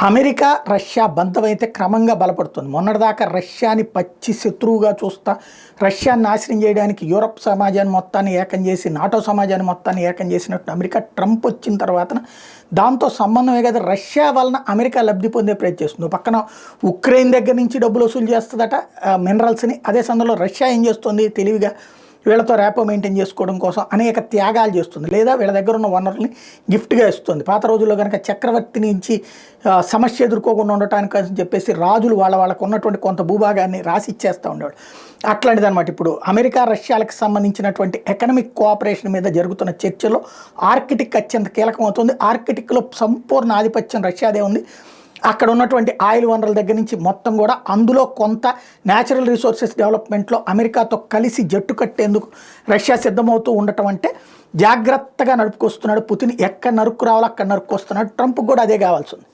America Russia బంధం అయితే క్రమంగా బలపడుతుంది. మొన్నటిదాకా రష్యాని పచ్చి శత్రువుగా చూస్తా రష్యాని నాశనం చేయడానికి యూరప్ సమాజాన్ని మొత్తాన్ని ఏకం చేసి నాటో సమాజాన్ని మొత్తాన్ని ఏకం చేసినట్టు అమెరికా ట్రంప్ వచ్చిన తర్వాత దాంతో సంబంధమే కదా రష్యా వలన అమెరికా లబ్ధి పొందే ప్రయత్నం చేస్తుంది. పక్కన ఉక్రెయిన్ దగ్గర నుంచి డబ్బులు వసూలు చేస్తుందట మినరల్స్ని. అదే సమయంలో రష్యా ఏం చేస్తుంది తెలివిగా వీళ్ళతో ర్యాపో మెయింటైన్ చేసుకోవడం కోసం అనేక త్యాగాలు చేస్తుంది, లేదా వీళ్ళ దగ్గర ఉన్న వనరుల్ని గిఫ్ట్గా ఇస్తుంది. పాత రోజుల్లో కనుక చక్రవర్తి నుంచి సమస్య ఎదుర్కోకుండా ఉండటానికి అని చెప్పేసి రాజులు వాళ్ళకు ఉన్నటువంటి కొంత భూభాగాన్ని రాసి ఇచ్చేస్తూ ఉండేవాడు. అట్లాంటిది అనమాట ఇప్పుడు అమెరికా రష్యాలకు సంబంధించినటువంటి ఎకనామిక్ కోఆపరేషన్ మీద జరుగుతున్న చర్చలో ఆర్కిటిక్ అత్యంత కీలకమవుతుంది. ఆర్కిటిక్లో సంపూర్ణ ఆధిపత్యం రష్యాదే ఉంది. అక్కడ ఉన్నటువంటి ఆయిల్ వనరుల దగ్గర నుంచి మొత్తం కూడా అందులో కొంత న్యాచురల్ రిసోర్సెస్ డెవలప్మెంట్లో అమెరికాతో కలిసి జట్టు కట్టేందుకు రష్యా సిద్ధమవుతూ ఉండటం అంటే జాగ్రత్తగా నడుపుకొస్తున్నాడు పుతిన్. ఎక్కడ నరుక్కు రావాలో అక్కడ నరుక్కొస్తున్నాడు. ట్రంప్ కూడా అదే కావాల్సి ఉంది.